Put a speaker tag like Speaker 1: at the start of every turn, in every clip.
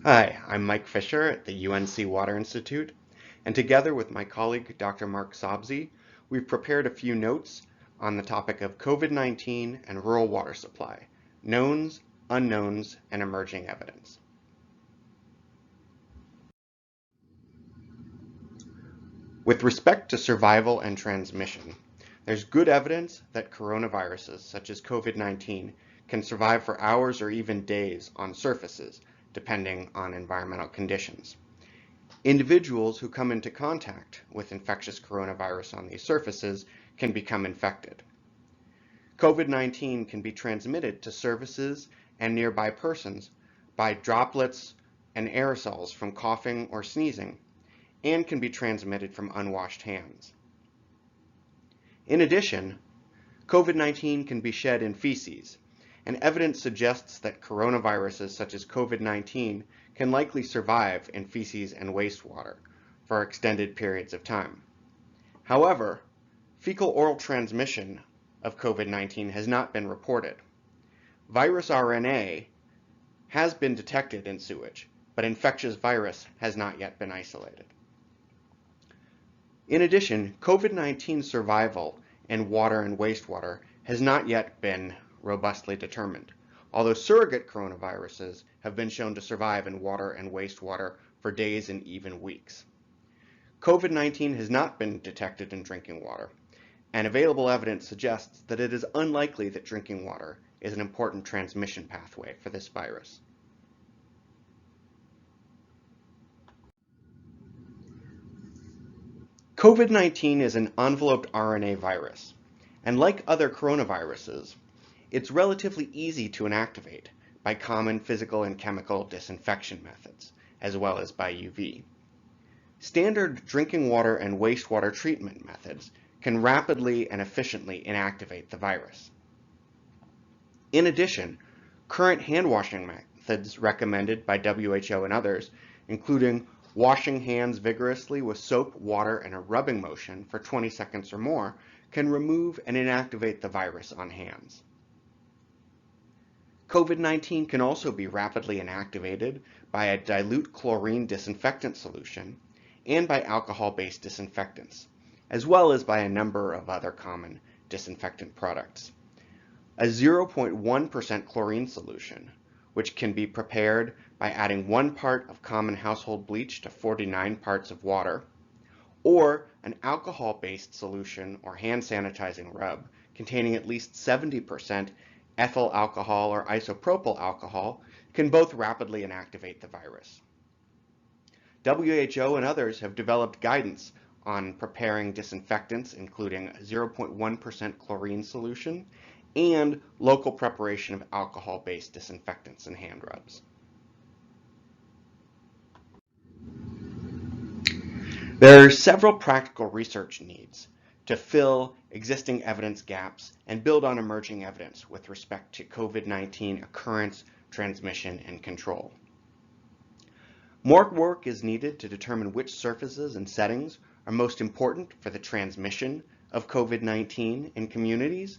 Speaker 1: Hi, I'm Mike Fisher at the UNC Water Institute, and together with my colleague Dr. Mark Sobzi, we've prepared a few notes on the topic of COVID-19 and rural water supply, knowns, unknowns, and emerging evidence. With respect to survival and transmission, there's good evidence that coronaviruses, such as COVID-19, can survive for hours or even days on surfaces, depending on environmental conditions. Individuals who come into contact with infectious coronavirus on these surfaces can become infected. COVID-19 can be transmitted to surfaces and nearby persons by droplets and aerosols from coughing or sneezing, and can be transmitted from unwashed hands. In addition, COVID-19 can be shed in feces, and evidence suggests that coronaviruses such as COVID-19 can likely survive in feces and wastewater for extended periods of time. However, fecal-oral transmission of COVID-19 has not been reported. Virus RNA has been detected in sewage, but infectious virus has not yet been isolated. In addition, COVID-19 survival in water and wastewater has not yet been robustly determined, although surrogate coronaviruses have been shown to survive in water and wastewater for days and even weeks. COVID-19 has not been detected in drinking water, and available evidence suggests that it is unlikely that drinking water is an important transmission pathway for this virus. COVID-19 is an enveloped RNA virus, and like other coronaviruses, it's relatively easy to inactivate by common physical and chemical disinfection methods, as well as by UV. Standard drinking water and wastewater treatment methods can rapidly and efficiently inactivate the virus. In addition, current hand washing methods recommended by WHO and others, including washing hands vigorously with soap, water, and a rubbing motion for 20 seconds or more, can remove and inactivate the virus on hands. COVID-19 can also be rapidly inactivated by a dilute chlorine disinfectant solution and by alcohol-based disinfectants, as well as by a number of other common disinfectant products. A 0.1% chlorine solution, which can be prepared by adding 1 part of common household bleach to 49 parts of water, or an alcohol-based solution or hand sanitizing rub containing at least 70% ethyl alcohol or isopropyl alcohol, can both rapidly inactivate the virus. WHO and others have developed guidance on preparing disinfectants, including 0.1% chlorine solution and local preparation of alcohol-based disinfectants and hand rubs. There are several practical research needs to fill existing evidence gaps and build on emerging evidence with respect to COVID-19 occurrence, transmission, and control. More work is needed to determine which surfaces and settings are most important for the transmission of COVID-19 in communities,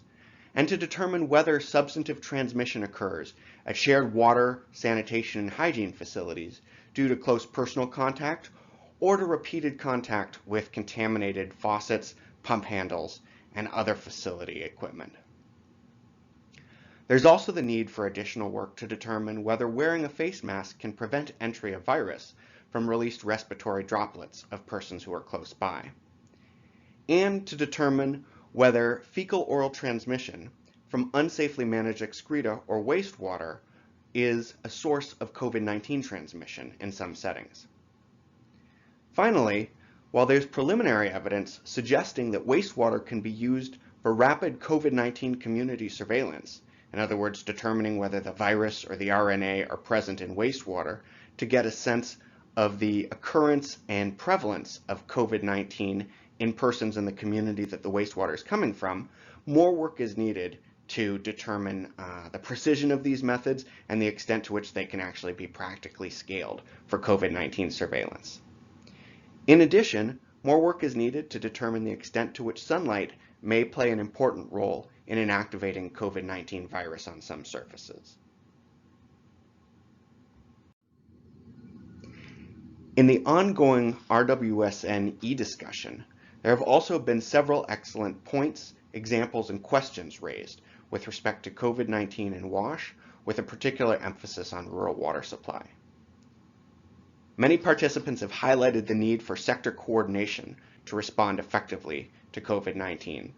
Speaker 1: and to determine whether substantive transmission occurs at shared water, sanitation, and hygiene facilities due to close personal contact or to repeated contact with contaminated faucets, pump handles, and other facility equipment. There's also the need for additional work to determine whether wearing a face mask can prevent entry of virus from released respiratory droplets of persons who are close by, and to determine whether fecal-oral transmission from unsafely managed excreta or wastewater is a source of COVID-19 transmission in some settings. Finally, while there's preliminary evidence suggesting that wastewater can be used for rapid COVID-19 community surveillance, in other words, determining whether the virus or the RNA are present in wastewater to get a sense of the occurrence and prevalence of COVID-19 in persons in the community that the wastewater is coming from, more work is needed to determine the precision of these methods and the extent to which they can actually be practically scaled for COVID-19 surveillance. In addition, more work is needed to determine the extent to which sunlight may play an important role in inactivating COVID-19 virus on some surfaces. In the ongoing RWSN e-discussion, there have also been several excellent points, examples, and questions raised with respect to COVID-19 and WASH, with a particular emphasis on rural water supply. Many participants have highlighted the need for sector coordination to respond effectively to COVID-19.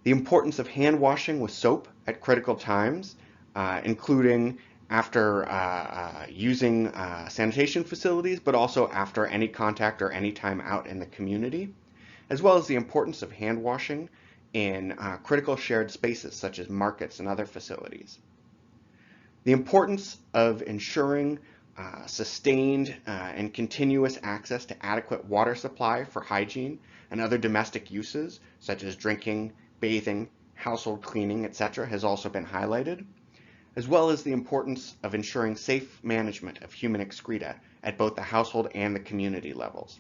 Speaker 1: The importance of hand washing with soap at critical times, including after using sanitation facilities, but also after any contact or any time out in the community, as well as the importance of hand washing in critical shared spaces such as markets and other facilities. The importance of ensuring sustained and continuous access to adequate water supply for hygiene and other domestic uses such as drinking, bathing, household cleaning, etc. has also been highlighted, as well as the importance of ensuring safe management of human excreta at both the household and the community levels.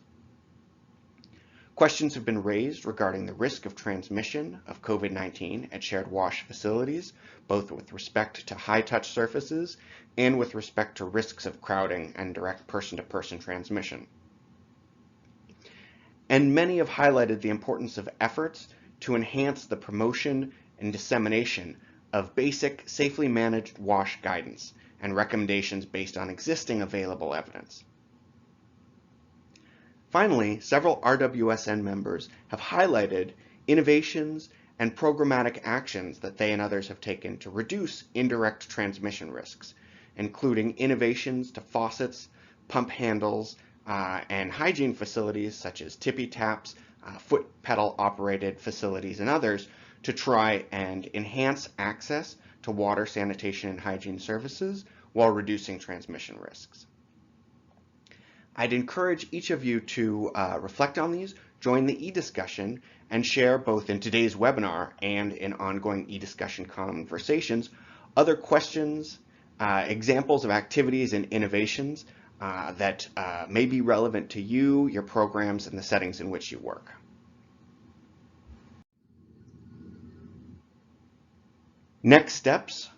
Speaker 1: Questions have been raised regarding the risk of transmission of COVID-19 at shared wash facilities, both with respect to high-touch surfaces and with respect to risks of crowding and direct person-to-person transmission. And many have highlighted the importance of efforts to enhance the promotion and dissemination of basic, safely managed wash guidance and recommendations based on existing available evidence. Finally, several RWSN members have highlighted innovations and programmatic actions that they and others have taken to reduce indirect transmission risks, including innovations to faucets, pump handles, and hygiene facilities such as tippy taps, foot pedal operated facilities, and others to try and enhance access to water, sanitation, and hygiene services while reducing transmission risks. I'd encourage each of you to reflect on these, join the e-discussion, and share both in today's webinar and in ongoing e-discussion conversations other questions, examples of activities and innovations that may be relevant to you, your programs, and the settings in which you work. Next steps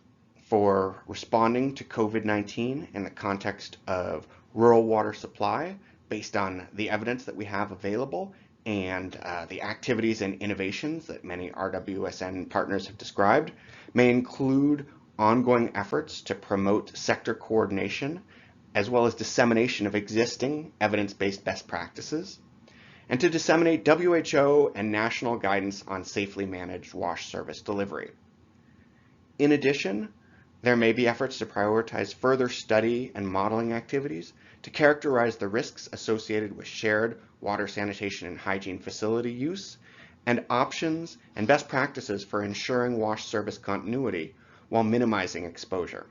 Speaker 1: for responding to COVID-19 in the context of rural water supply based on the evidence that we have available and the activities and innovations that many RWSN partners have described may include ongoing efforts to promote sector coordination as well as dissemination of existing evidence-based best practices, and to disseminate WHO and national guidance on safely managed wash service delivery. In addition, there may be efforts to prioritize further study and modeling activities to characterize the risks associated with shared water, sanitation, and hygiene facility use, and options and best practices for ensuring wash service continuity while minimizing exposure.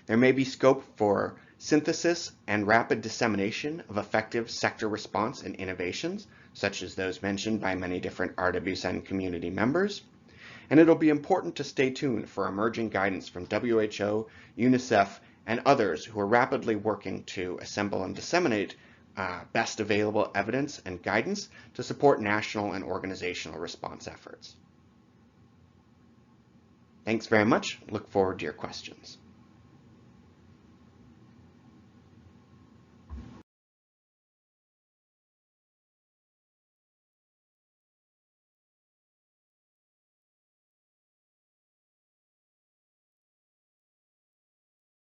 Speaker 1: There may be scope for synthesis and rapid dissemination of effective sector response and innovations, such as those mentioned by many different RWSN community members. And it'll be important to stay tuned for emerging guidance from WHO, UNICEF, and others who are rapidly working to assemble and disseminate best available evidence and guidance to support national and organizational response efforts. Thanks very much. Look forward to your questions.